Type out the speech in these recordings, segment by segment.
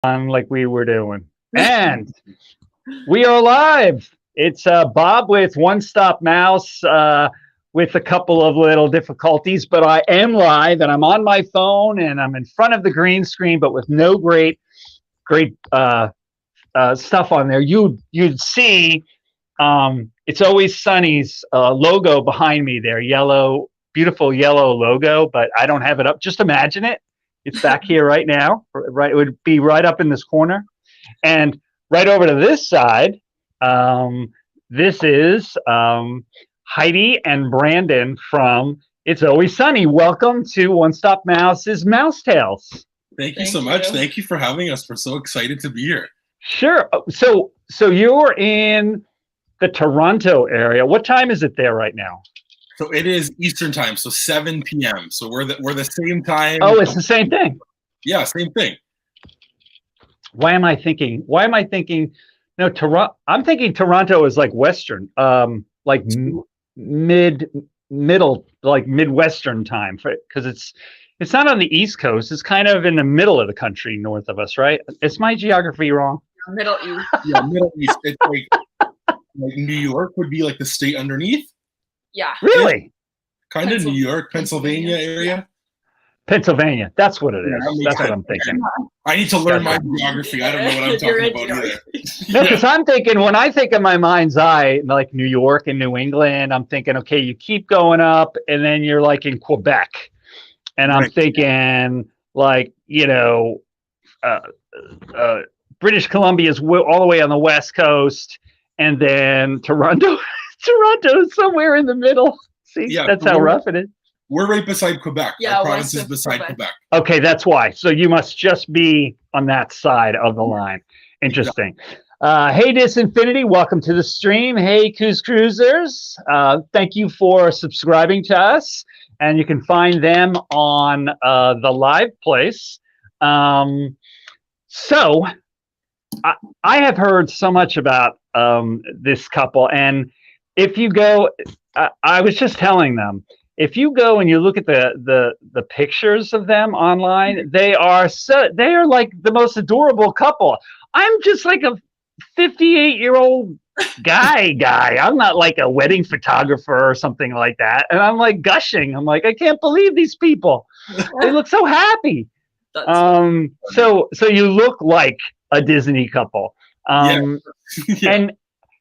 on like we were doing. And we are live. It's Bob with One Stop Mouse with a couple of little difficulties, but I am live and I'm on my phone and I'm in front of the green screen, but with no great stuff on there. You'd see It's Always Sunny's logo behind me there, yellow, beautiful yellow logo, but I don't have it up. Just imagine it. It's back here right now. Right, it would be right up in this corner, and right over to this side. This is Heidi and Brandon from It's Always Sunny. Welcome to One Stop Mouse's Mouse Tales. Thank you so much. Thank you for having us. We're so excited to be here. Sure. So you're in the Toronto area. What time is it there right now? So it is Eastern time, so 7 p.m. So we're the same time. Oh, it's the same thing. Yeah, same thing. Why am I thinking? No, Toronto. I'm thinking Toronto is like Western, like middle, like Midwestern time, because it's not on the East Coast. It's kind of in the middle of the country, north of us, right? Is my geography wrong? Middle East. Yeah, Middle East. It's like New York would be like the state underneath. Yeah. Really? Kind of New York, Pennsylvania area. Pennsylvania. That's what it is. That's what I'm thinking. I need to learn my geography. I don't know what I'm talking about either. No, because I'm thinking, when I think of my mind's eye, like New York and New England, I'm thinking, okay, you keep going up and then you're like in Quebec. And I'm thinking like, British Columbia is all the way on the West Coast. And then Toronto is somewhere in the middle. See, that's how rough it is. We're right beside Quebec. Yeah, our province is beside Quebec. Okay, that's why. So you must just be on that side of the line. Interesting. Hey, Disinfinity, welcome to the stream. Hey, Cruisers. Thank you for subscribing to us. And you can find them on the live place. So I have heard so much about this couple. And if you go, I was just telling them, if you go and you look at the pictures of them online, they are like the most adorable couple. I'm just like a 58-year-old guy. I'm not like a wedding photographer or something like that. And I'm like gushing. I'm like, I can't believe these people. They look so happy. So you look like a Disney couple.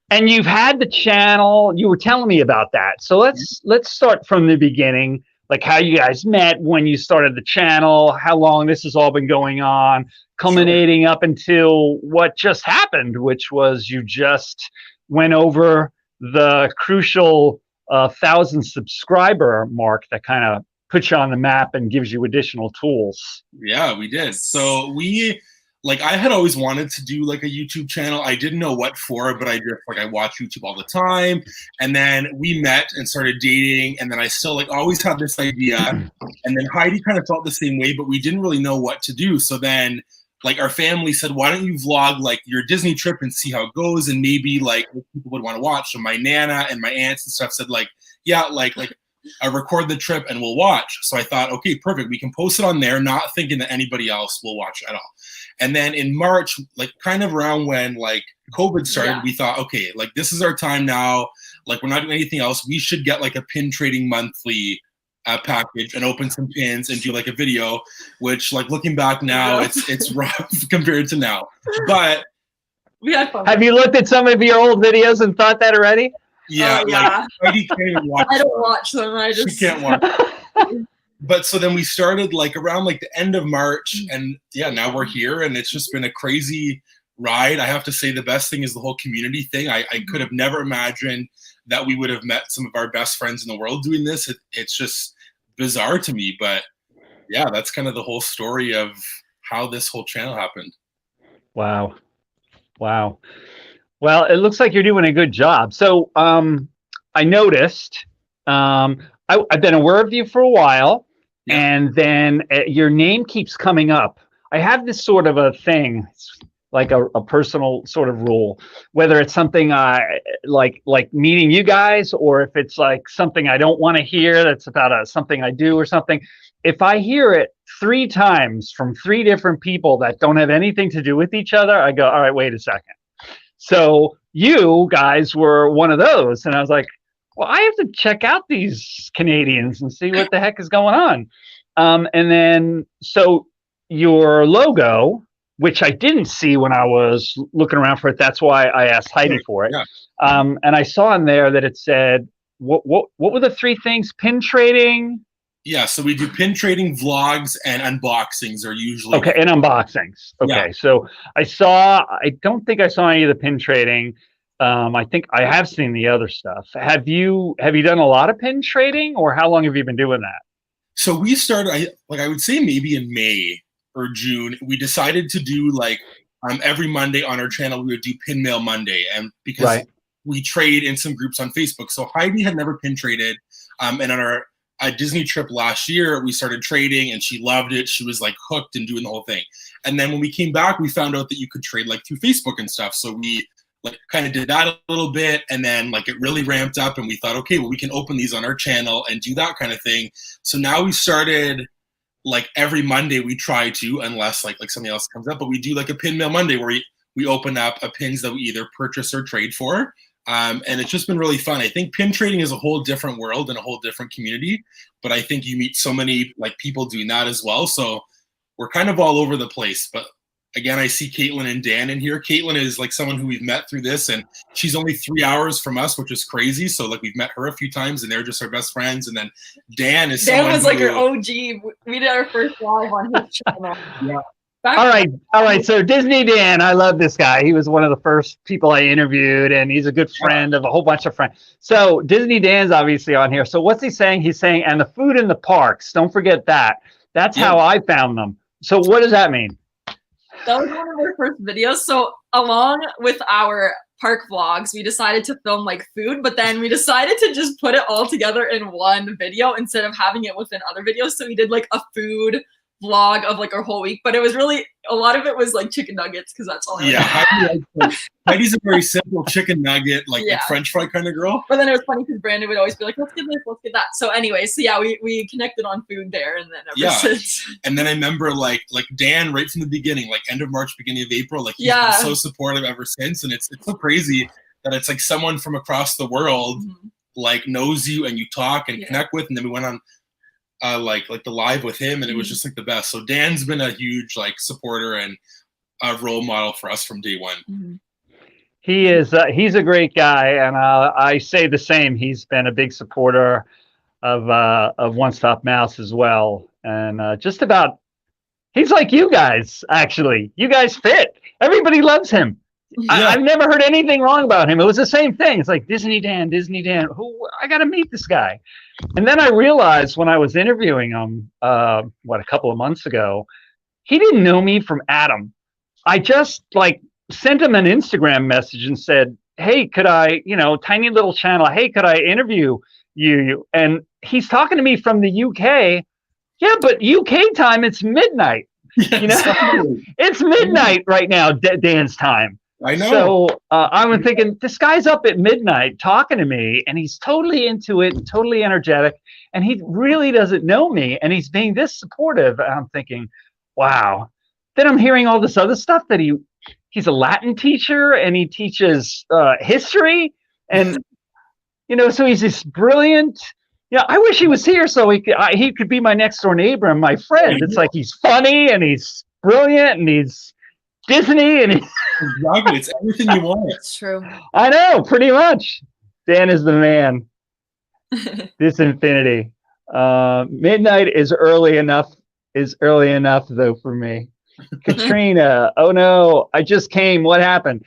And you've had the channel. You were telling me about that. So let's start from the beginning, like how you guys met, when you started the channel, how long this has all been going on, culminating up until what just happened, which was you just went over the crucial 1,000 subscriber mark that kind of puts you on the map and gives you additional tools. Yeah, we did. So I had always wanted to do like a YouTube channel. I didn't know what for, but I watch YouTube all the time. And then we met and started dating. And then I still always had this idea. And then Heidi kind of felt the same way, but we didn't really know what to do. So then our family said, why don't you vlog your Disney trip and see how it goes? And maybe people would want to watch. So my Nana and my aunts and stuff said I record the trip and we'll watch. So I thought, okay, perfect. We can post it on there, not thinking that anybody else will watch at all. And then in March, kind of around when COVID started, we thought, okay, this is our time now. We're not doing anything else. We should get a pin trading monthly package and open some pins and do a video, which looking back now, it's rough compared to now. But we had fun. Have you looked at some of your old videos and thought that already? Yeah, Heidi can't even watch. I don't watch them. She can't watch. But so then we started around the end of March, and now we're here, and it's just been a crazy ride. I have to say the best thing is the whole community thing. I could have never imagined that we would have met some of our best friends in the world doing this. It's just bizarre to me, but yeah, that's kind of the whole story of how this whole channel happened. Wow. Well, it looks like you're doing a good job. So I noticed I've been aware of you for a while. And then your name keeps coming up. I have this sort of a thing, like a personal sort of rule, whether it's something I like meeting you guys, or if it's something I don't want to hear that's about something I do or something. if I hear it 3 times from 3 different people that don't have anything to do with each other, I go, all right, wait a second. So you guys were one of those. And I was like, well, I have to check out these Canadians and see what the heck is going on. And then, so your logo, which I didn't see when I was looking around for it. That's why I asked Heidi for it. Yeah. And I saw in there that it said, what were the 3 things? Pin trading? Yeah, so we do pin trading, vlogs, and unboxings are usually okay, and unboxings. Okay, so I don't think I saw any of the pin trading. I think I have seen the other stuff. Have you done a lot of pin trading, or how long have you been doing that? So we started, I would say maybe in May or June. We decided to do like every Monday on our channel we would do Pin Mail Monday, and because we trade in some groups on Facebook. So Heidi had never pin traded, and on our Disney trip last year, we started trading and she loved it. She was like hooked and doing the whole thing. And then when we came back, we found out that you could trade like through Facebook and stuff. So we like kind of did that a little bit, and then like it really ramped up and we thought, okay, well, we can open these on our channel and do that kind of thing. So now we started like every Monday we try to, unless like something else comes up, but we do like a Pin Mail Monday where we open up pins that we either purchase or trade for. And it's just been really fun. I think pin trading is a whole different world and a whole different community, but I think you meet so many like people doing that as well. So we're kind of all over the place. But again, I see Caitlin and Dan in here. Caitlin is like someone who we've met through this, and she's only 3 hours from us, which is crazy. So like we've met her a few times, and they're just our best friends. And then Dan is Dan was like our OG. We did our first live on his channel. Yeah. All right. So Disney Dan, I love this guy. He was one of the first people I interviewed, and he's a good friend of a whole bunch of friends. So Disney Dan's obviously on here. So what's he saying? He's saying, and the food in the parks. Don't forget that. That's how I found them. So what does that mean? That was one of our first videos. So along with our park vlogs, we decided to film like food, but then we decided to just put it all together in one video instead of having it within other videos. So we did like a food vlog of like our whole week, but it was really, a lot of it was like chicken nuggets because that's all I Heidi's a very simple chicken nugget, like French fry kind of girl. But then it was funny because Brandon would always be like, let's get this, let's get that. So anyway, so yeah, we connected on food there, and then ever since. And then I remember like Dan right from the beginning, like end of March, beginning of April, like he's been so supportive ever since. And it's so crazy that it's like someone from across the world like knows you and you talk and connect with. And then we went on like the live with him, and it was just like the best. So Dan's been a huge like supporter and a role model for us from day one. He is he's a great guy, and I say the same. He's been a big supporter of One Stop Mouse as well, and just about, he's like you guys. Actually, you guys fit. Everybody loves him. I've never heard anything wrong about him. It was the same thing. It's like Disney Dan. Who, I got to meet this guy. And then I realized when I was interviewing him, a couple of months ago, he didn't know me from Adam. I just like sent him an Instagram message and said, hey, could I, tiny little channel, hey, could I interview you? And he's talking to me from the UK. Yeah, but UK time, it's midnight. It's midnight right now, Dan's time. I know. So I was thinking, this guy's up at midnight talking to me, and he's totally into it, totally energetic, and he really doesn't know me, and he's being this supportive. And I'm thinking, wow. Then I'm hearing all this other stuff that he's a Latin teacher, and he teaches history, and so he's this brilliant. I wish he was here so he could be my next door neighbor and my friend. It's like he's funny and he's brilliant and he's Disney and exactly, it's everything you want. It's true. I know, pretty much. Dan is the man. This infinity. Midnight is early enough though for me. Katrina, oh no, I just came. What happened?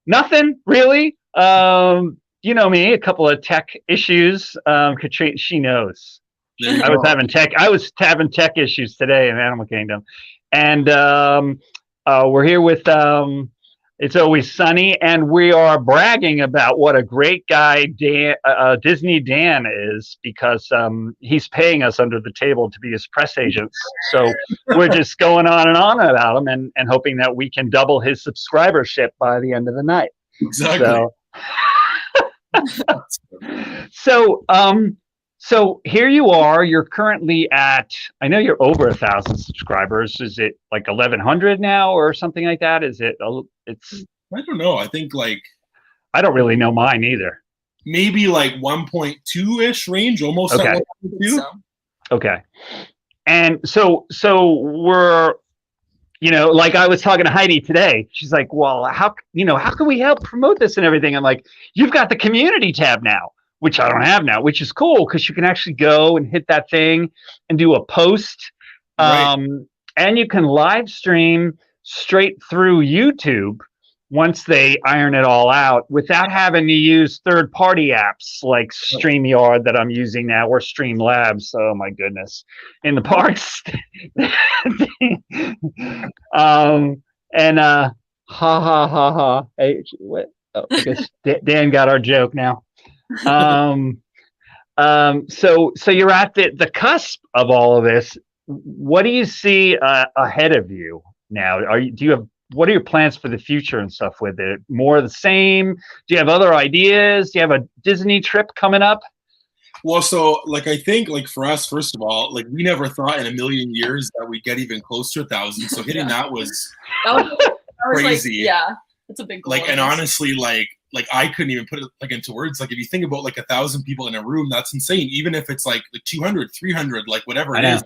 Nothing really. You know me, a couple of tech issues. Katrina, she knows. I was having tech issues today in Animal Kingdom, and we're here with It's Always Sunny, and we are bragging about what a great guy Disney Dan is, because he's paying us under the table to be his press agents. So we're just going on and on about him and hoping that we can double his subscribership by the end of the night. Exactly. So So here you are. You're currently at. I know you're over 1,000 subscribers. Is it like 1,100 now, or something like that? Is it? It's. I don't know. I think like I don't really know mine either. maybe like 1.2 ish range, almost Okay. at 1.2. So, Okay. And so we're, like I was talking to Heidi today. She's like, well, how can we help promote this and everything? I'm like, you've got the community tab now, which I don't have now, which is cool because you can actually go and hit that thing and do a post. Right. And you can live stream straight through YouTube once they iron it all out without having to use third-party apps like StreamYard that I'm using now, or Streamlabs. Oh my goodness, in the parks. Ha ha ha ha. Hey, what? Oh, I guess Dan got our joke now. So you're at the cusp of all of this. What do you see ahead of you now? What are your plans for the future and stuff with it? More of the same? Do you have other ideas? Do you have a Disney trip coming up? Well, so like I think like for us, first of all, like we never thought in a million years that we'd get even close to 1,000. So hitting that was crazy. Like, yeah, that's a big goal. Like, and honestly, like I couldn't even put it like into words. Like if you think about like 1,000 people in a room, that's insane. Even if it's like 200, 300, like whatever it is,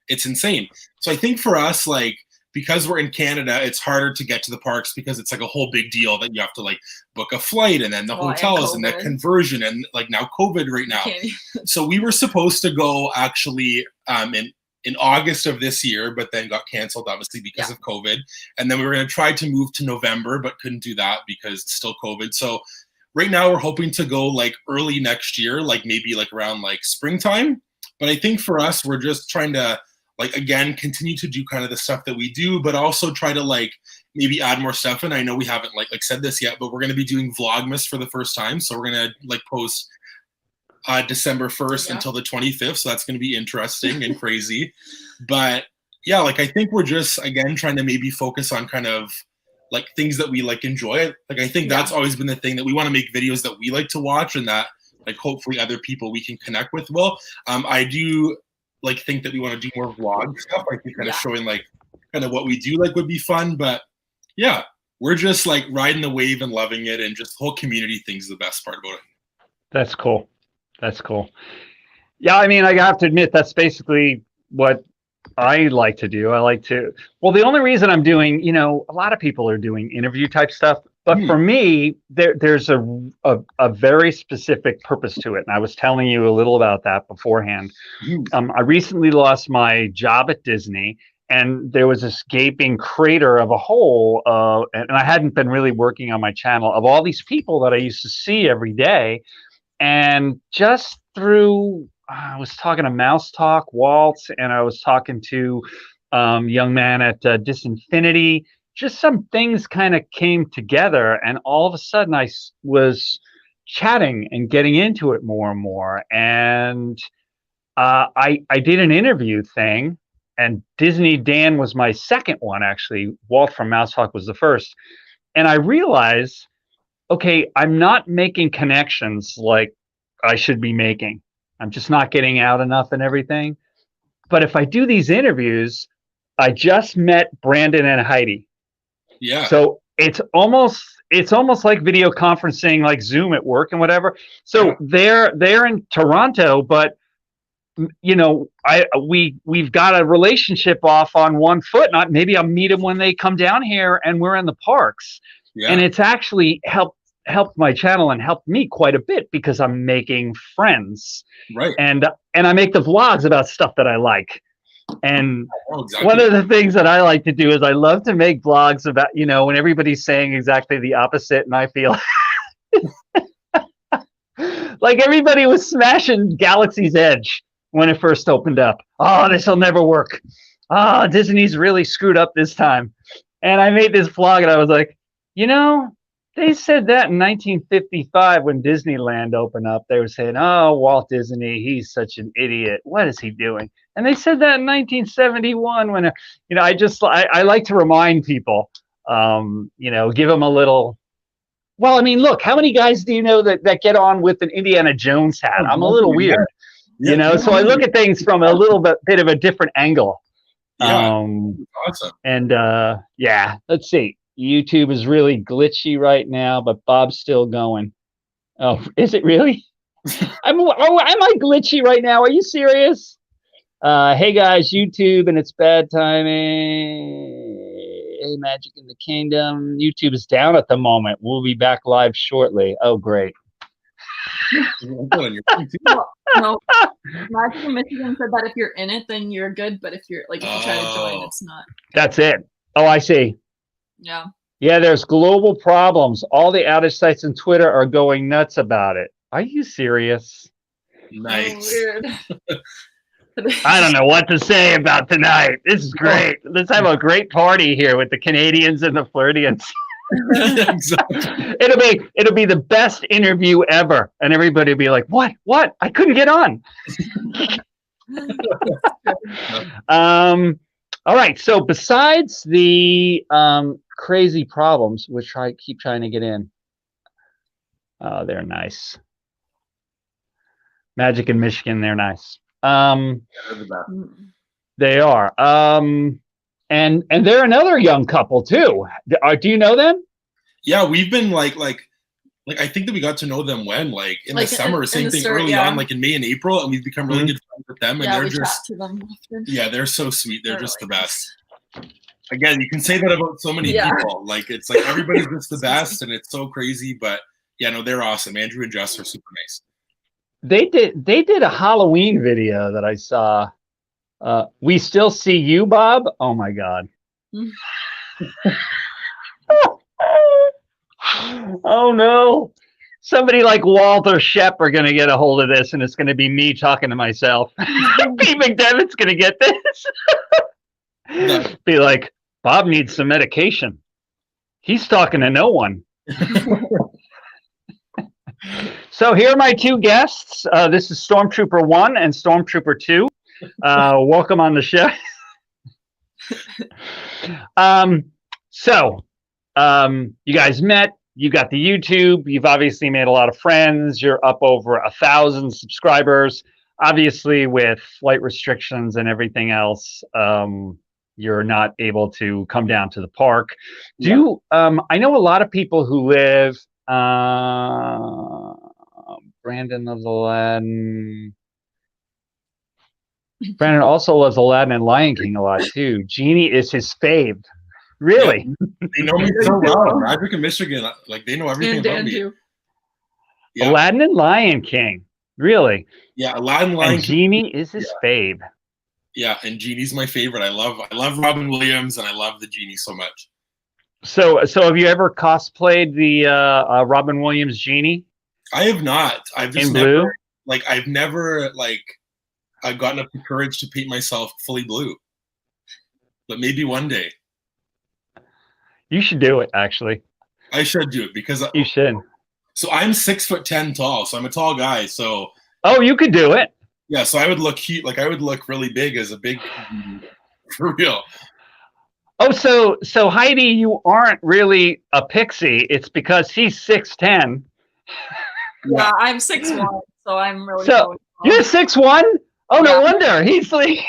it's insane. So I think for us, like, because we're in Canada, it's harder to get to the parks because it's like a whole big deal that you have to like book a flight and then the hotels and the conversion and like now COVID right now. So we were supposed to go actually in August of this year, but then got canceled obviously because of COVID. And then we were going to try to move to November, but couldn't do that because it's still COVID. So right now we're hoping to go like early next year, like maybe like around like springtime. But I think for us, we're just trying to like, again, continue to do kind of the stuff that we do, but also try to like maybe add more stuff. And I know we haven't like said this yet, but we're going to be doing Vlogmas for the first time. So we're going to like post December 1st until the 25th. So that's going to be interesting and crazy. But yeah, like I think we're just, again, trying to maybe focus on kind of like things that we like enjoy. Like I think that's always been the thing, that we want to make videos that we like to watch and that like hopefully other people we can connect with will. I do like think that we want to do more vlog stuff. I think kind of showing like kind of what we do like would be fun. But yeah, we're just like riding the wave and loving it, and just the whole community thing's the best part about it. That's cool. That's cool. Yeah, I mean, I have to admit that's basically what I like to do. Well, the only reason I'm doing, a lot of people are doing interview type stuff, but for me, there's a very specific purpose to it. And I was telling you a little about that beforehand. I recently lost my job at Disney, and there was this gaping crater of a hole, and I hadn't been really working on my channel, of all these people that I used to see every day. And just through, I was talking to Mouse Talk, Walt, and I was talking to young man at Disinfinity. Just some things kind of came together, and all of a sudden I was chatting and getting into it more and more. And I did an interview thing, and Disney Dan was my second one, actually. Walt from Mouse Talk was the first. And I realized, okay, I'm not making connections like I should be making. I'm just not getting out enough and everything. But if I do these interviews, I just met Brandon and Heidi. Yeah. So it's almost like video conferencing, like Zoom at work and whatever. So they're in Toronto, but we've got a relationship off on one foot. Maybe I'll meet them when they come down here and we're in the parks. Yeah. And it's actually helped my channel and helped me quite a bit because I'm making friends. Right. And I make the vlogs about stuff that I like. And one of the things that I like to do is I love to make vlogs about, when everybody's saying exactly the opposite, and I feel like everybody was smashing Galaxy's Edge when it first opened up. Oh, this will never work. Oh, Disney's really screwed up this time. And I made this vlog and I was like, they said that in 1955 when Disneyland opened up. They were saying, oh, Walt Disney, he's such an idiot. What is he doing? And they said that in 1971 when, I like to remind people, give them a little. Well, I mean, look, how many guys do you know that get on with an Indiana Jones hat? I'm a little weird. You know, so I look at things from a little bit of a different angle. Yeah, awesome. And yeah, let's see. YouTube is really glitchy right now, but Bob's still going. Oh, is it really? Am I glitchy right now? Are you serious? Hey guys, YouTube and it's bad timing. Hey, Magic in the Kingdom. YouTube is down at the moment. We'll be back live shortly. Oh, great. No, Magic in Michigan said that if you're in it, then you're good. But if you're like, if you try to join, it's not. That's it. Oh, I see. Yeah. Yeah, there's global problems. All the outage sites and Twitter are going nuts about it. Are you serious? Nice. So weird. I don't know what to say about tonight. This is great. Let's have a great party here with the Canadians and the Floridians. Yeah, exactly. It'll be the best interview ever, and everybody will be like, "What? I couldn't get on." All right. So besides the crazy problems, which I keep trying to get in. Oh, they're nice. Magic in Michigan, they're nice. They are. And they're another young couple too. Do you know them? Yeah, we've been like I think that we got to know them when in the summer, same thing early on, like in May and April, and we've become really good friends with them. And they're just chat to them often. Yeah, they're so sweet. They're just the best. Again, you can say that about so many people. Like it's like everybody's just the best, and it's so crazy. But yeah, no, they're awesome. Andrew and Jess are super nice. They did a Halloween video that I saw. We still see you, Bob. Oh my God. Oh no. Somebody like Walt or Shep are going to get a hold of this, and it's going to be me talking to myself. Pete McDevitt's going to get this. Be like, Bob needs some medication. He's talking to no one. So here are my two guests. This is Stormtrooper 1 and Stormtrooper 2. Welcome on the show. You guys met. You got the YouTube. You've obviously made a lot of friends. You're up over 1,000 subscribers. Obviously, with flight restrictions and everything else, you're not able to come down to the park. I know a lot of people who live. Brandon loves Aladdin. Brandon also loves Aladdin and Lion King a lot too. Genie is his fave. Really? Yeah, they know me so well. Magic in Michigan, like they know everything about me. Yeah. Aladdin and Lion King. Really? Yeah, Aladdin and Lion King. Genie is his fave. Yeah, and Genie's my favorite. I love Robin Williams, and I love the Genie so much. So have you ever cosplayed the Robin Williams Genie? I have not. I've never I've gotten up the courage to paint myself fully blue. But maybe one day. You should do it, actually. I should do it because you should. So I'm 6'10" tall, so I'm a tall guy. So you could do it. Yeah, so I would look cute, like I would look really big as a big for real. Oh, so Heidi, you aren't really a pixie. It's because he's 6'10". Yeah, I'm 6'1", so I'm really. So you're 6'1"? Oh, no wonder he's like.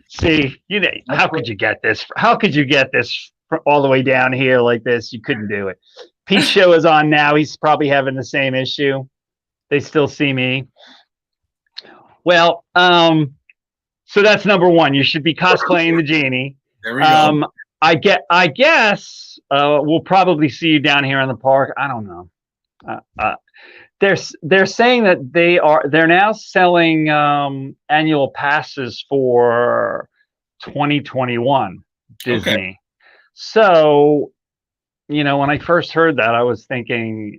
See, how could you get this? How could you get this all the way down here like this? You couldn't do it. Pete's show is on now. He's probably having the same issue. They still see me. Well, so that's number one. You should be cosplaying the Genie. There we go. I guess we'll probably see you down here in the park. I don't know. They're saying that they're now selling annual passes for 2021 Disney. Okay. So, when I first heard that, I was thinking,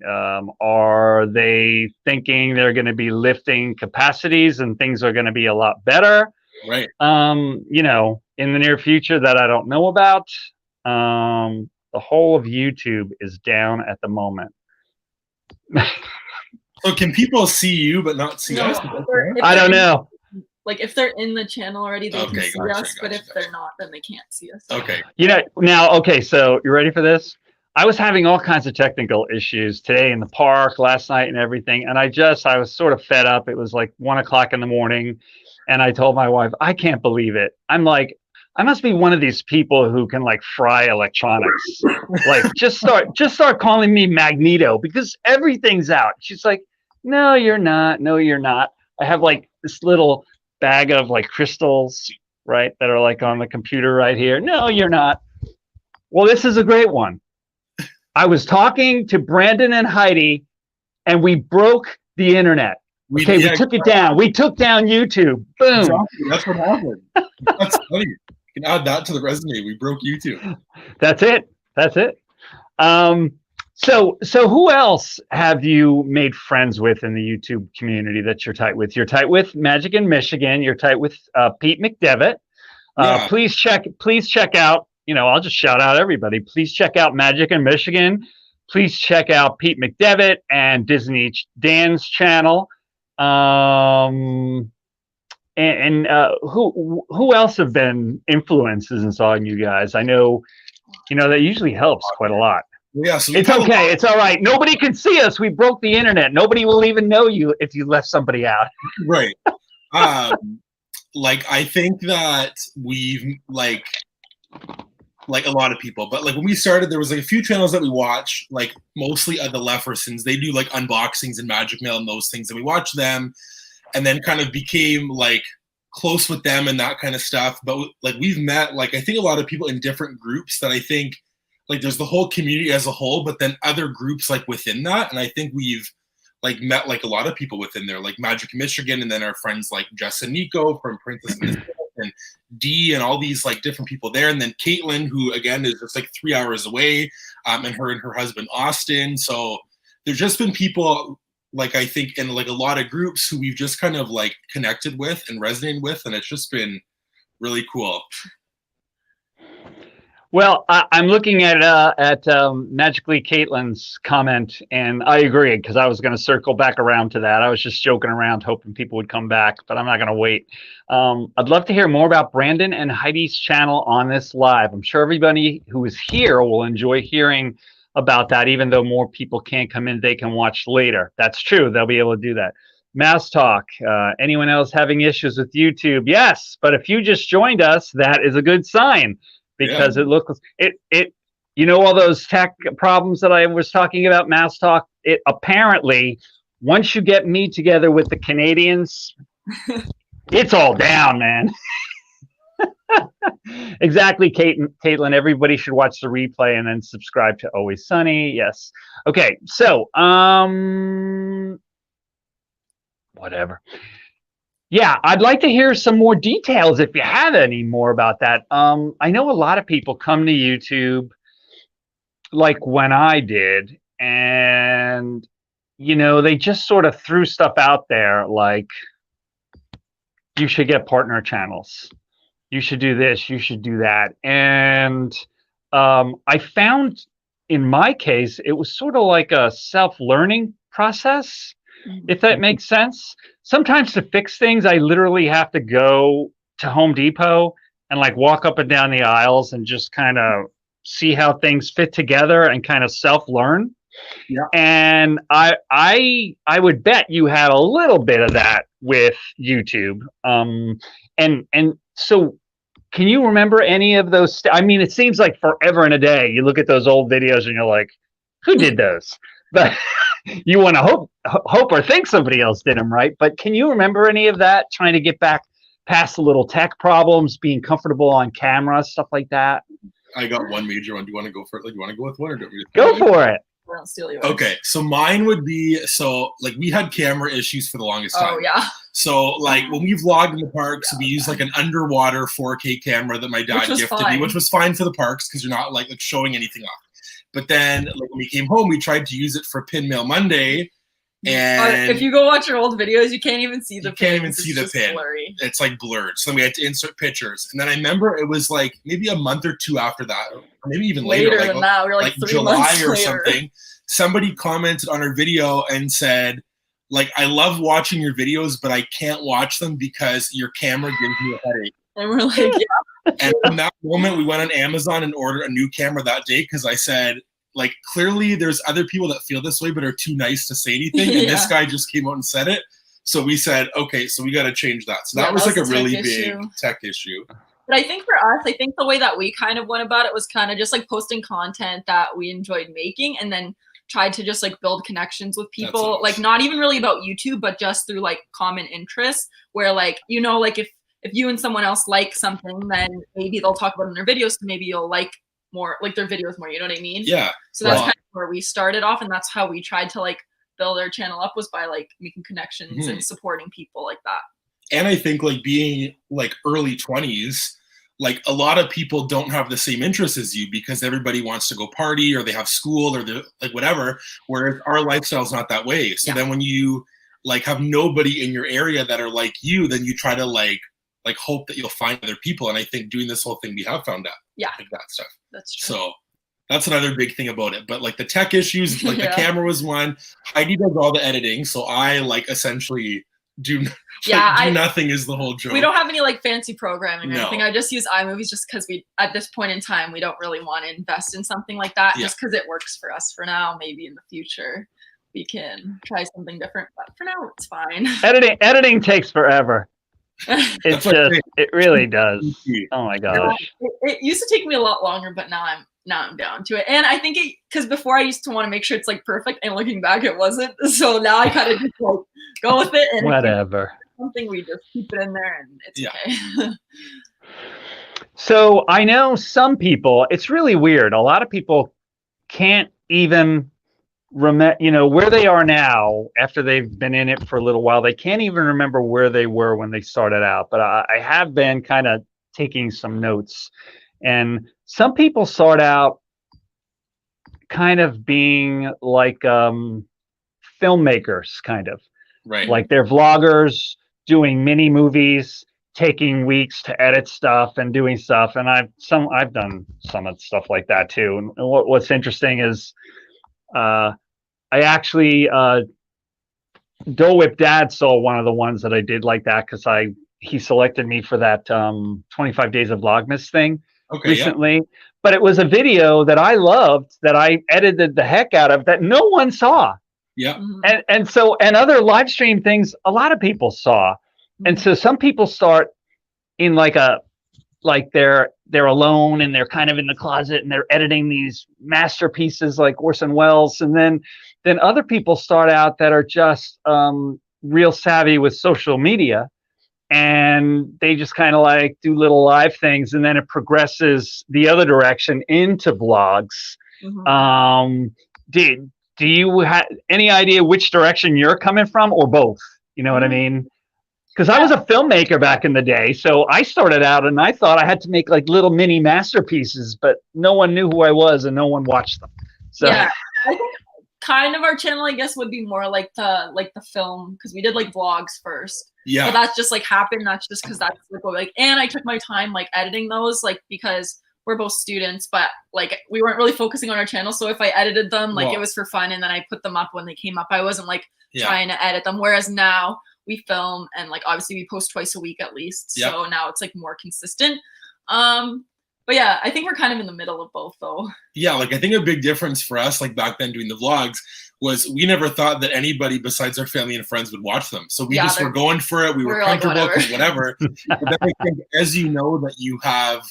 are they thinking they're going to be lifting capacities and things are going to be a lot better? Right. In the near future that I don't know about. The whole of YouTube is down at the moment. So can people see you but not see us? I don't know. Like if they're in the channel already, they can see us. But if they're not, then they can't see us. Okay. So you ready for this? I was having all kinds of technical issues today in the park, last night, and everything. And I was sort of fed up. It was like 1 o'clock in the morning, and I told my wife, I can't believe it. I'm like, I must be one of these people who can like fry electronics. Like, just start calling me Magneto because everything's out. She's like, no, you're not. No, you're not. I have like this little bag of like crystals, right, that are like on the computer right here. No, you're not. Well, this is a great one. I was talking to Brandon and Heidi, and we broke the internet. We took it down. We took down YouTube. Boom. Exactly. That's what happened. That's funny. You can add that to the resume. We broke YouTube. That's it. So who else have you made friends with in the YouTube community that you're tight with? You're tight with Magic in Michigan. You're tight with Pete McDevitt. Yeah. Please check out. I'll just shout out everybody. Please check out Magic in Michigan. Please check out Pete McDevitt and Disney Dan's channel. And who else have been influences on you guys? I know, that usually helps quite a lot. Yeah, so it's okay. It's all right. Nobody can see us. We broke the internet. Nobody will even know you if you left somebody out. Right. Like, I think that we've like a lot of people, but like when we started, there was like a few channels that we watch, like mostly the Leffersons. They do like unboxings and Magic Mail and those things, and we watch them, and then kind of became like close with them and that kind of stuff. But like we've met, like I think a lot of people in different groups that I think like there's the whole community as a whole, but then other groups like within that, and I think we've like met like a lot of people within there, like Magic Michigan, and then our friends like Jess and Nico from Princess and D and all these like different people there, and then Caitlin, who again is just like 3 hours away, and her husband Austin. So there's just been people like I think in like a lot of groups who we've just kind of like connected with and resonated with, and it's just been really cool. Well, I'm looking at Magically Caitlin's comment, and I agree because I was going to circle back around to that. I was just joking around, hoping people would come back, but I'm not going to wait. I'd love to hear more about Brandon and Heidi's channel on this live. I'm sure everybody who is here will enjoy hearing about that, even though more people can't come in, they can watch later. That's true. They'll be able to do that. Mouse Talk. Anyone else having issues with YouTube? Yes, but if you just joined us, that is a good sign. Because it looks all those tech problems that I was talking about, Mouse Talk, it apparently once you get me together with the Canadians, it's all down, man. Exactly, Caitlin. Everybody should watch the replay and then subscribe to Always Sunny. Yes. Okay, so whatever. Yeah, I'd like to hear some more details if you have any more about that. I know a lot of people come to YouTube like when I did, and, they just sort of threw stuff out there like, you should get partner channels. You should do this. You should do that. And I found in my case, it was sort of like a self-learning process, if that makes sense. Sometimes to fix things, I literally have to go to Home Depot and like walk up and down the aisles and just kind of see how things fit together and kind of self-learn. Yeah. And I would bet you had a little bit of that with YouTube. And so can you remember any of those? I mean, it seems like forever and a day. You look at those old videos and you're like, who did those? But you want to hope or think somebody else did them, right? But can you remember any of that, trying to get back past the little tech problems, being comfortable on camera, stuff like that? I got one major one. Do you want to go for it? Like, you want to go with one, or do you go for it? I'll steal yours. Okay, so mine would be, like we had camera issues for the longest time. Oh yeah. So like when we vlogged in the parks, we used like an underwater 4K camera that my dad gifted me, which was fine for the parks because you're not like showing anything off. But then like when we came home, we tried to use it for Pin Mail Monday. And if you go watch your old videos, you can't even see the pin. You can't even see the pin. Blurry. It's like blurred. So then we had to insert pictures. And then I remember it was like maybe a month or two after that, or maybe even later than that. We were like 3 July months or later. something. Somebody commented on our video and said, like, I love watching your videos, but I can't watch them because your camera gives me a headache. And we're like, yeah. And from that moment, we went on Amazon and ordered a new camera that day because I said, like clearly there's other people that feel this way but are too nice to say anything, and this guy just came out and said it. So we said, okay, so we got to change that. So that was like a really big tech issue. But I think for us, I think the way that we kind of went about it was kind of just like posting content that we enjoyed making, and then tried to just like build connections with people, like not even really about YouTube, but just through like common interests, where like, you know, like if you and someone else like something, then maybe they'll talk about it in their videos, so maybe you'll like more, like their videos more, you know what I mean? Yeah. So that's kind of where we started off, and that's how we tried to like build our channel up, was by like making connections and supporting people like that. And I think like being like early 20s, like a lot of people don't have the same interests as you because everybody wants to go party, or they have school, or they're like whatever, whereas our lifestyle's not that way. So then when you like have nobody in your area that are like you, then you try to like hope that you'll find other people. And I think doing this whole thing, we have found out like that stuff. That's true. So that's another big thing about it. But like the tech issues, like the camera was one. Heidi does all the editing, so I like essentially do nothing is the whole joke. We don't have any like fancy programming or anything. I just use iMovies just because we, at this point in time, we don't really want to invest in something like that, just because it works for us for now. Maybe in the future we can try something different, but for now it's fine. Editing takes forever. It's just, it really does. Oh my gosh. It used to take me a lot longer, but now I'm down to it. And I think because before I used to want to make sure it's like perfect, and looking back it wasn't. So now I kind of just like go with it, and whatever. Something, we just keep it in there and it's okay. So I know some people, it's really weird. A lot of people can't even remember, you know, where they are now after they've been in it for a little while. They can't even remember where they were when they started out. But I have been kind of taking some notes, and some people start out kind of being like filmmakers, kind of. Right. Like they're vloggers doing mini movies, taking weeks to edit stuff and doing stuff. And I've done some of stuff like that too. And what's interesting is I actually Dole Whip Dad saw one of the ones that I did like that, because he selected me for that 25 Days of Vlogmas thing recently. But it was a video that I loved, that I edited the heck out of, that no one saw. Yeah. And other live stream things, a lot of people saw. And so some people start in they're alone, and they're kind of in the closet, and they're editing these masterpieces like Orson Welles. And then other people start out that are just real savvy with social media, and they just kind of like do little live things, and then it progresses the other direction into vlogs. Do you have any idea which direction you're coming from, or both? You know what I mean? Because I was a filmmaker back in the day, so I started out and I thought I had to make like little mini masterpieces, but no one knew who I was and no one watched them. So yeah, I think kind of our channel, I guess, would be more like the film, because we did like vlogs first. Yeah. But that's just like happened. That's just because that's like, and I took my time like editing those, like, because we're both students, but like we weren't really focusing on our channel. So if I edited them, like it was for fun, and then I put them up when they came up. I wasn't like trying to edit them. Whereas now we film, and like obviously we post twice a week at least. So now it's like more consistent. But yeah, I think we're kind of in the middle of both though. Yeah, like I think a big difference for us, like back then doing the vlogs, was we never thought that anybody besides our family and friends would watch them. So we just were going for it. We were comfortable with whatever. But then I think as you know that you have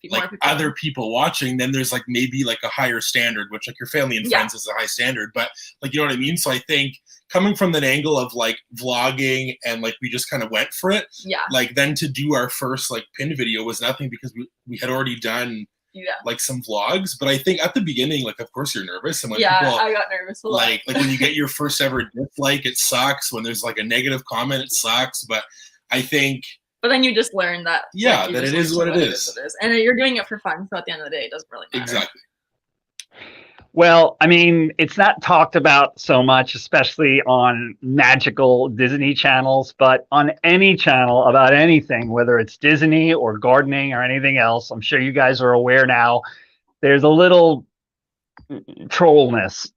like other people watching, then there's like maybe like a higher standard, which like your family and friends is a high standard, but like, you know what I mean? So I think coming from that angle of like vlogging, and like we just kind of went for it, like then to do our first like pin video was nothing, because we had already done like some vlogs. But I think at the beginning, like of course you're nervous, and when people, I got nervous a lot. like when you get your first ever dislike, it sucks. When there's like a negative comment, it sucks. But I think but then you just learn that that it is what it is. And you're doing it for fun, so at the end of the day it doesn't really matter. Exactly. Well, I mean, it's not talked about so much, especially on magical Disney channels, but on any channel about anything, whether it's Disney or gardening or anything else, I'm sure you guys are aware now, there's a little trollness.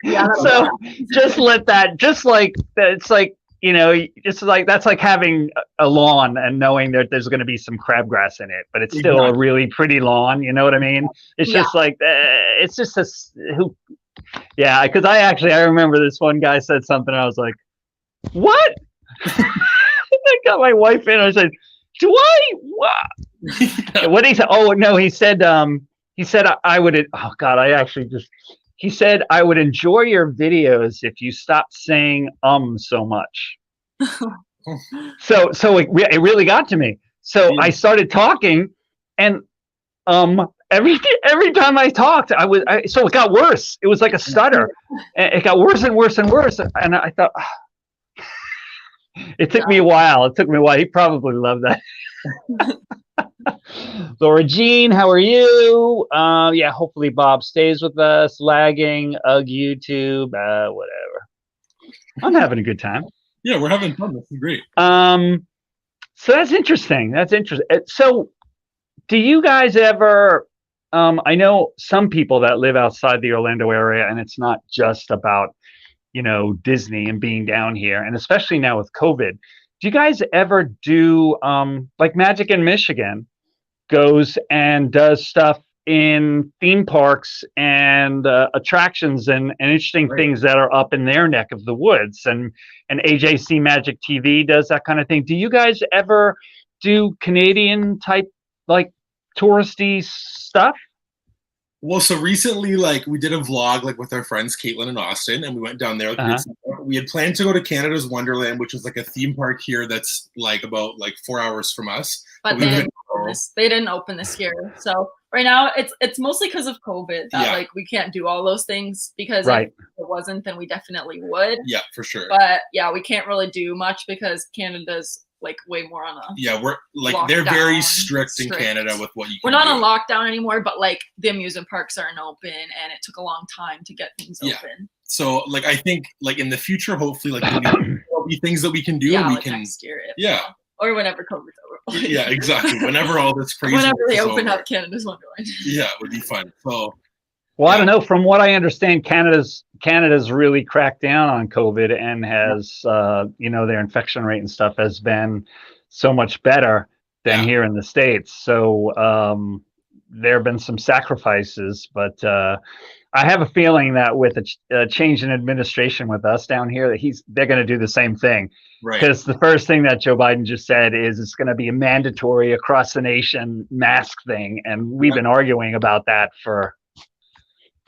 So just let that, just like, it's like, you know, it's like that's like having a lawn and knowing that there's going to be some crabgrass in it, but it's still a really pretty lawn. You know what I mean? It's just like it's just who. Yeah, because I remember this one guy said something. I was like, "What?" I got my wife in. I said, "Do I what?" What he said? Oh no, he said I would. Oh God, I actually just. He said I would enjoy your videos if you stopped saying so much. So it really got to me. So I started talking, and every time I talked, so it got worse. It was like a stutter. And it got worse and worse and worse. And I thought, it took me a while. He probably loved that. Laura Jean, how are you? Yeah, hopefully Bob stays with us. Lagging, YouTube, whatever. I'm having a good time. Yeah, we're having fun. This is great. So that's interesting. So do you guys ever, I know some people that live outside the Orlando area, and it's not just about, Disney and being down here, and especially now with COVID. Do you guys ever do, like Magic in Michigan goes and does stuff in theme parks and attractions and interesting things that are up in their neck of the woods, and AJC Magic TV does that kind of thing. Do you guys ever do Canadian type, like, touristy stuff? Well, so recently, like, we did a vlog, like, with our friends Caitlin and Austin, and we went down there. We had planned to go to Canada's Wonderland, which is like a theme park here that's like about 4 hours from us. But they didn't open this year. So right now it's mostly because of COVID that like we can't do all those things, because if it wasn't, then we definitely would. Yeah, for sure. But yeah, we can't really do much because Canada's like way more on a we're like they're very strict in Canada with what you can We're not on lockdown anymore, but like the amusement parks aren't open, and it took a long time to get things open. So like I think like in the future, hopefully like there'll be things that we can do. We can next year, or whenever COVID's over. Yeah, exactly. Whenever all this crazy. Whenever they open up Canada's Wonderland. Yeah, it would be fun. So. Well, I don't know. From what I understand, Canada's really cracked down on COVID and has, their infection rate and stuff has been so much better than here in the States. So there have been some sacrifices, but I have a feeling that with a change in administration with us down here, that they're going to do the same thing. Right. Because the first thing that Joe Biden just said is it's going to be a mandatory across the nation mask thing, and we've been arguing about that for.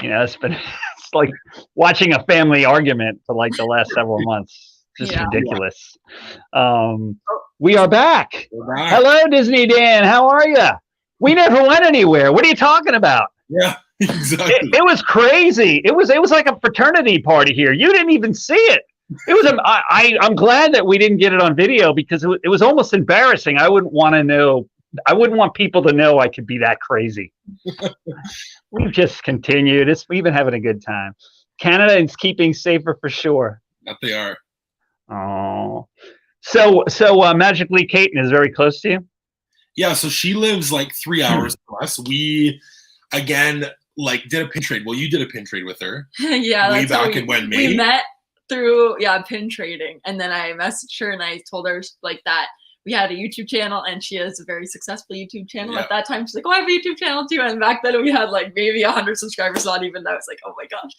It's like watching a family argument for like the last several months. Just ridiculous. We are back. Hello, Disney Dan. How are you? We never went anywhere. What are you talking about? Yeah, exactly. It was crazy. It was like a fraternity party here. You didn't even see it. It was. I'm glad that we didn't get it on video, because it was almost embarrassing. I wouldn't want people to know I could be that crazy. We've just continued. We've been having a good time. Canada is keeping safer for sure. That they are. Oh, so Magically Caitlin is very close to you. Yeah, so she lives like 3 hours from us. We again did a pin trade. Well, you did a pin trade with her. Yeah, way back in when May. We met through pin trading, and then I messaged her and I told her like that. We had a YouTube channel, and she has a very successful YouTube channel. At that time, she's like, "Oh, I have a YouTube channel too." And back then, we had like maybe 100 subscribers. Not even that. I was like, "Oh my gosh,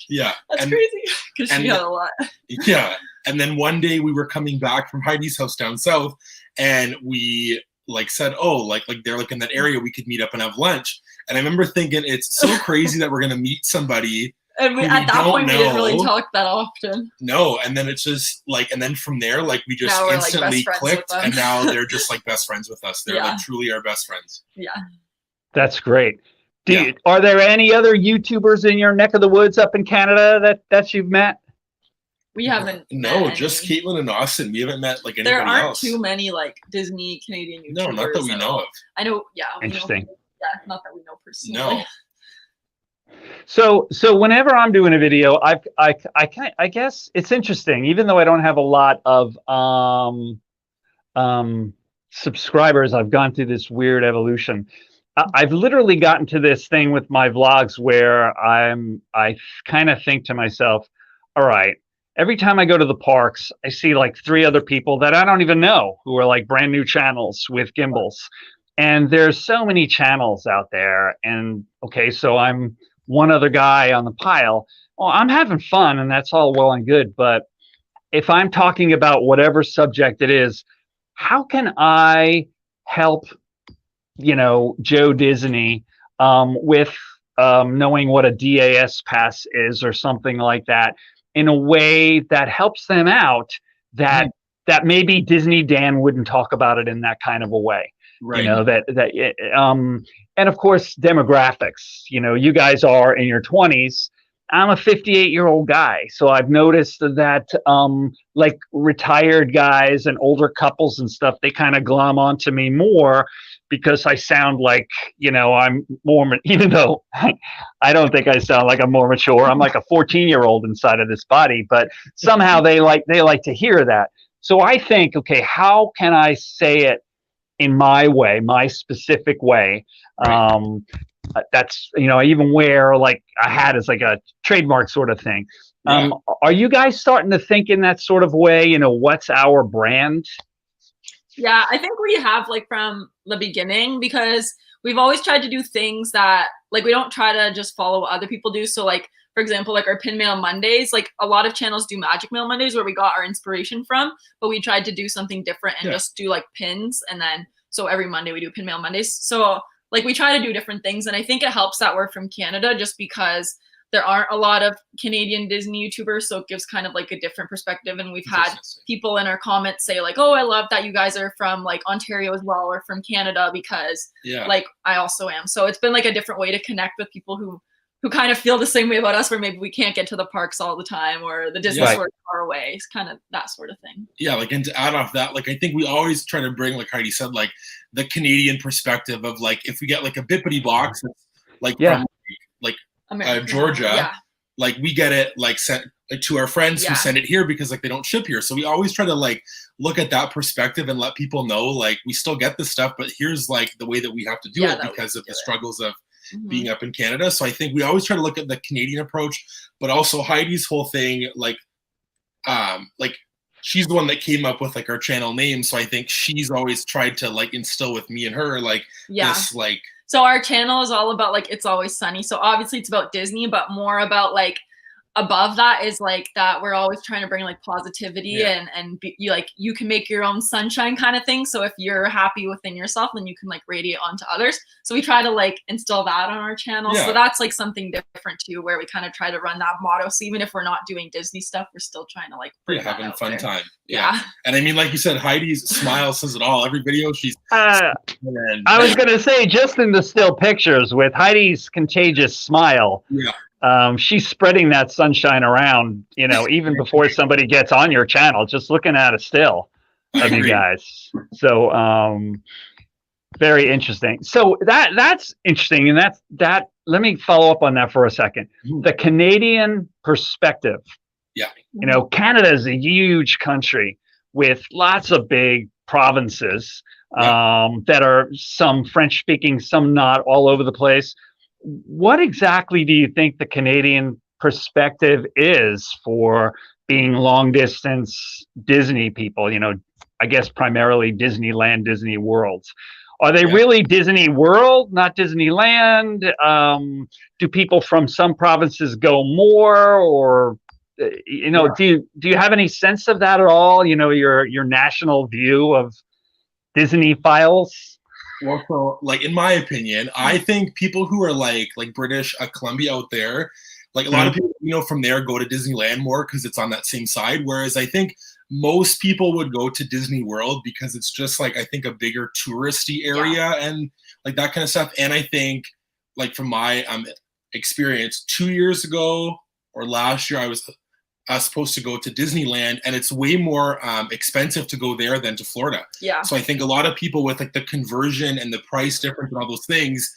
that's crazy," because she had a lot. Yeah, and then one day we were coming back from Heidi's house down south, and we said, "Oh, like they're in that area. We could meet up and have lunch." And I remember thinking, it's so crazy that we're gonna meet somebody. And at that point, we didn't really talk that often. No, and then it's just and then from there, we just instantly clicked, and now they're just best friends with us. They're truly our best friends. Yeah, that's great. Are there any other YouTubers in your neck of the woods up in Canada that you've met? We haven't. No, just Caitlin and Austin. We haven't met anybody else. There aren't too many Disney Canadian YouTubers. No, not that we know of. I know. Yeah. Interesting. Not that we know personally. No. So whenever I'm doing a video, I guess it's interesting, even though I don't have a lot of subscribers. I've gone through this weird evolution. I've literally gotten to this thing with my vlogs where I kind of think to myself, all right, every time I go to the parks, I see like 3 other people that I don't even know who are like brand new channels with gimbals. And there's so many channels out there. And okay, so I'm one other guy on the pile. Well, I'm having fun and that's all well and good. But if I'm talking about whatever subject it is, how can I help, Joe Disney with knowing what a DAS pass is or something like that in a way that helps them out that maybe Disney Dan wouldn't talk about it in that kind of a way. Right. And of course, demographics. You guys are in your 20s. I'm a 58-year-old guy, so I've noticed that like retired guys and older couples and stuff, they kind of glom onto me more because I sound like, I'm more, even though I don't think I sound like I'm more mature. I'm like a 14-year-old inside of this body, but somehow they like to hear that. So I think, okay, how can I say it in my way, my specific way? Right. That's, I even wear like a hat as like a trademark sort of thing. Yeah. Are you guys starting to think in that sort of way? What's our brand? Yeah, I think we have like from the beginning, because we've always tried to do things that like we don't try to just follow what other people do. So like, for example, like our Pin Mail Mondays, like a lot of channels do Magic Mail Mondays where we got our inspiration from, but we tried to do something different and just do like pins. And then so every Monday we do Pin Mail Mondays. So like we try to do different things. And I think it helps that we're from Canada just because there aren't a lot of Canadian Disney YouTubers. So it gives kind of like a different perspective. And we've had people in our comments say like, oh, I love that you guys are from like Ontario as well, or from Canada, because like I also am. So it's been like a different way to connect with people who kind of feel the same way about us, where maybe we can't get to the parks all the time or the Disney store far away. It's kind of that sort of thing. Yeah, like, and to add off that, like I think we always try to bring, like Heidi said, like the Canadian perspective of like if we get like a bippity box, like from like Georgia, like we get it like sent to our friends who send it here because like they don't ship here. So we always try to like look at that perspective and let people know like we still get this stuff, but here's like the way that we have to do it because of the struggles of being up in Canada. So I think we always try to look at the Canadian approach, but also Heidi's whole thing, like she's the one that came up with like our channel name. So I think she's always tried to like instill with me and her like this like. So our channel is all about like It's Always Sunny. So obviously it's about Disney, but more about like above that is like that we're always trying to bring like positivity and be, you can make your own sunshine kind of thing. So if you're happy within yourself, then you can like radiate onto others. So we try to like instill that on our channel. So that's like something different too, where we kind of try to run that motto. So even if we're not doing Disney stuff, we're still trying to like bring having a fun time. Yeah. And I mean, like you said, Heidi's smile says it all. Every video she's I was gonna say, just in the still pictures with Heidi's contagious smile. She's spreading that sunshine around, even before somebody gets on your channel, just looking at a still of you guys. So very interesting. So that's interesting. And that let me follow up on that for a second. The Canadian perspective. Canada is a huge country with lots of big provinces that are some French speaking, some not, all over the place. What exactly do you think the Canadian perspective is for being long distance Disney people? I guess primarily Disneyland, Disney Worlds. Are they really Disney World, not Disneyland? Do people from some provinces go more, or do you have any sense of that at all? Your national view of Disney files. Well, so like in my opinion, I think people who are like British Columbia out there, like a lot of people from there go to Disneyland more because it's on that same side. Whereas I think most people would go to Disney World because it's just like I think a bigger touristy area and like that kind of stuff. And I think like from my experience, 2 years ago or last year, I was supposed to go to Disneyland, and it's way more expensive to go there than to Florida. So I think a lot of people with like the conversion and the price difference and all those things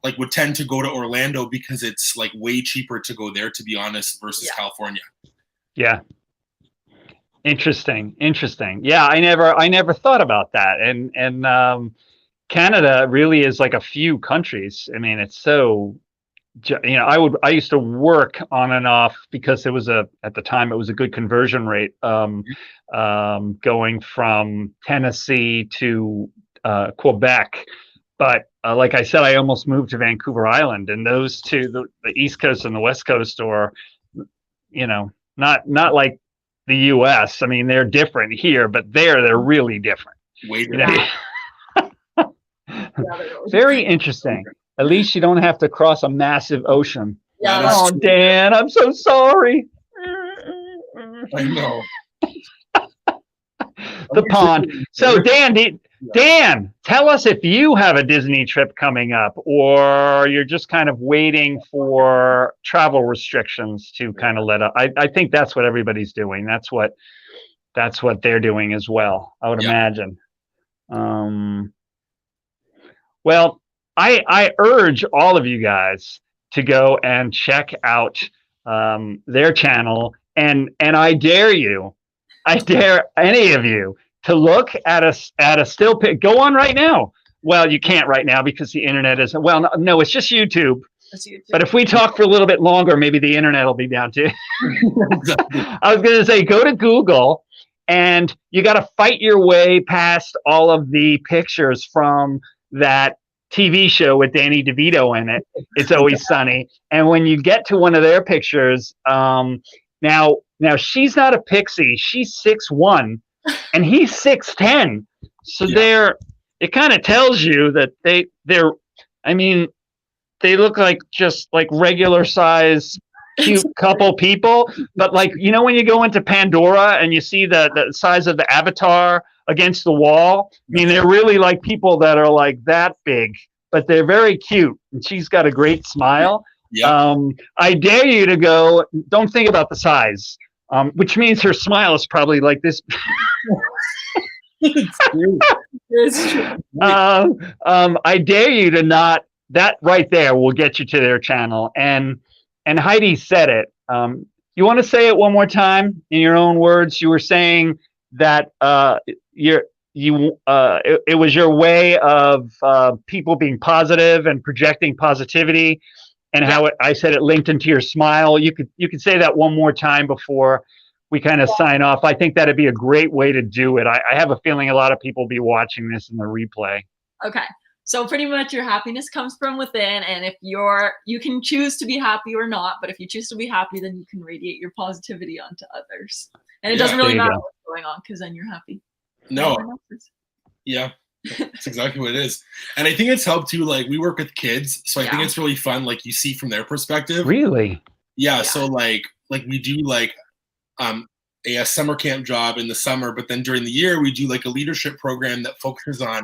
like would tend to go to Orlando because it's like way cheaper to go there, to be honest, versus California. Interesting. Yeah, I never thought about that. And Canada really is like a few countries. I mean, it's so I used to work on and off because at the time it was a good conversion rate, going from Tennessee to Quebec. But like I said, I almost moved to Vancouver Island, and those two, the East Coast and the West Coast, are, not like the U.S. I mean, they're different here, but they're really different. Way different. Very interesting. At least you don't have to cross a massive ocean. Yeah, Oh, Dan, I'm so sorry. I know. The pond. So, Dan, tell us if you have a Disney trip coming up, or you're just kind of waiting for travel restrictions to kind of let up. I think that's what everybody's doing. That's what they're doing as well, I would imagine. Well, I urge all of you guys to go and check out their channel, and I dare any of you to look at a still pic. Go on right now. Well, you can't right now because the internet is, no, it's just YouTube. But if we talk for a little bit longer, maybe the internet will be down too. I was going to say, go to Google, and you got to fight your way past all of the pictures from that TV show with Danny DeVito in it. It's Always Sunny. And when you get to one of their pictures, now she's not a pixie. She's 6'1", and he's 6'10". So it kind of tells you that they look like just like regular size cute couple people, but like, when you go into Pandora and you see the size of the avatar against the wall, I mean, they're really like people that are like that big, but they're very cute, and she's got a great smile. I dare you to go, don't think about the size, which means her smile is probably like this. It's true. I dare you to not. That right there will get you to their channel. And Heidi said it. You want to say it one more time in your own words? You were saying that it was your way of people being positive and projecting positivity, and how I said it linked into your smile. You could say that one more time before we kind of sign off. I think that'd be a great way to do it. I have a feeling a lot of people will be watching this in the replay. Okay. So pretty much your happiness comes from within, and if you can choose to be happy or not, but if you choose to be happy, then you can radiate your positivity onto others. And it doesn't really matter what's going on, because then you're happy. No. Yeah. That's exactly what it is. And I think it's helped too, like we work with kids, so I think it's really fun, like you see from their perspective. Really? Yeah. So like we do like a summer camp job in the summer, but then during the year we do like a leadership program that focuses on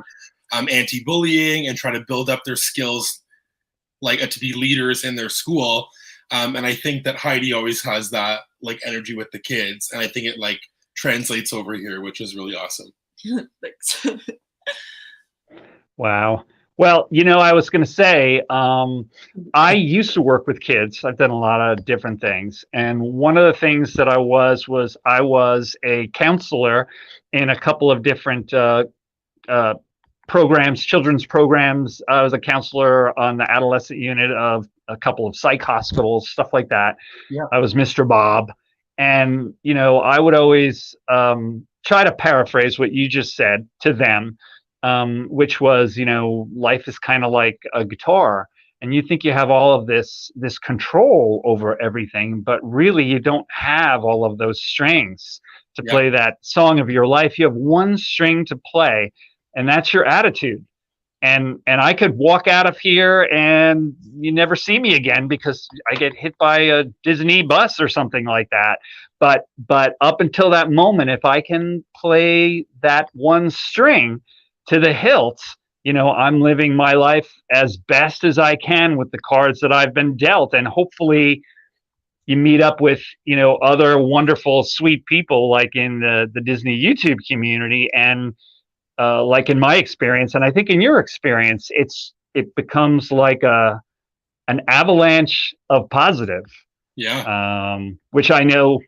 anti-bullying and try to build up their skills like to be leaders in their school. And I think that Heidi always has that like energy with the kids, and I think it like translates over here, which is really awesome. Thanks. Wow. Well, I was going to say, I used to work with kids. I've done a lot of different things. And one of the things that I was a counselor in a couple of different programs, children's programs. I was a counselor on the adolescent unit of a couple of psych hospitals, stuff like that. Yeah. I was Mr. Bob. And, I would always try to paraphrase what you just said to them, which was, life is kind of like a guitar, and you think you have all of this control over everything, but really you don't have all of those strings to play that song of your life. You have one string to play, and that's your attitude. And I could walk out of here and you never see me again because I get hit by a Disney bus or something like that. But up until that moment, if I can play that one string to the hilt, I'm living my life as best as I can with the cards that I've been dealt. And hopefully you meet up with, other wonderful, sweet people like in the Disney YouTube community. And like in my experience, and I think in your experience, it becomes like an avalanche of positive. Yeah. Which I know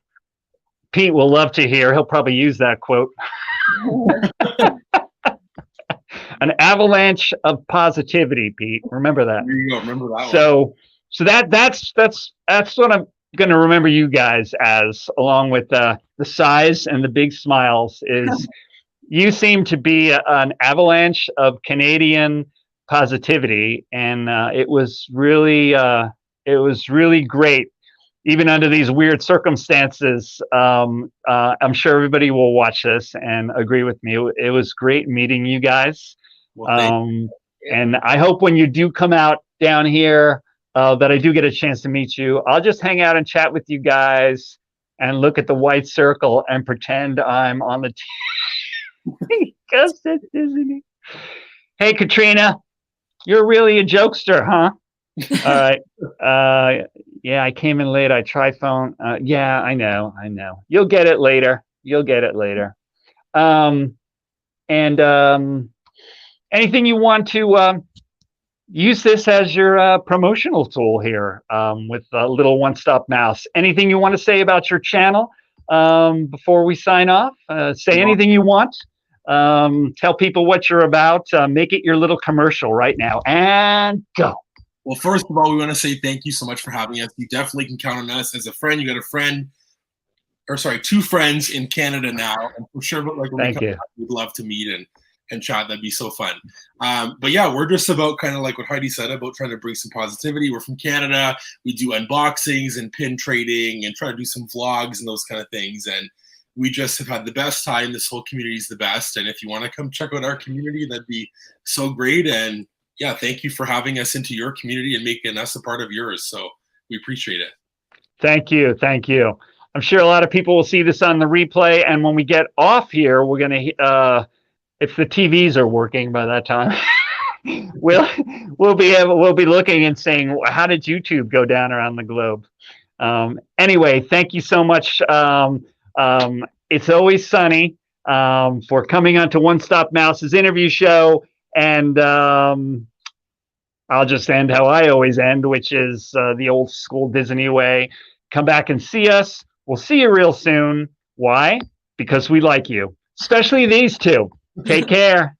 Pete will love to hear. He'll probably use that quote. An avalanche of positivity, Pete. Remember that. There you go. Remember that one. So So that's what I'm going to remember you guys as, along with the size and the big smiles. Is you seem to be an avalanche of Canadian positivity, and it was really great, even under these weird circumstances. I'm sure everybody will watch this and agree with me. It was great meeting you guys. Well, And I hope when you do come out down here, that I do get a chance to meet you. I'll just hang out and chat with you guys and look at the white circle and pretend I'm on the team. Because it's Disney. Hey, Katrina, you're really a jokester, huh? All right. Yeah, I came in late. I tried phone. Yeah, I know. You'll get it later. And anything you want to use this as your promotional tool here, with Little One Stop Mouse. Anything you want to say about your channel before we sign off? Say anything you want. Tell people what you're about. Make it your little commercial right now, and go. Well, first of all, we want to say thank you so much for having us. You definitely can count on us as a friend. You got a friend, or sorry, 2 friends in Canada now, and for sure, like, thank you. We'd love to meet and chat. That'd be so fun. But yeah, we're just about kind of like what Heidi said about trying to bring some positivity. We're from Canada. We do unboxings and pin trading and try to do some vlogs and those kind of things. And we just have had the best time. This whole community is the best. And if you want to come check out our community, that'd be so great. And yeah, thank you for having us into your community and making us a part of yours. So we appreciate it. Thank you. I'm sure a lot of people will see this on the replay. And when we get off here, we're going to, if the TVs are working by that time, we'll be looking and saying, how did YouTube go down around the globe? Anyway, thank you so much. It's always sunny, for coming on to One Stop Mouse's interview show. And I'll just end how I always end, which is the old school Disney way. Come back and see us. We'll see you real soon. Why? Because we like you, especially these two. Take care.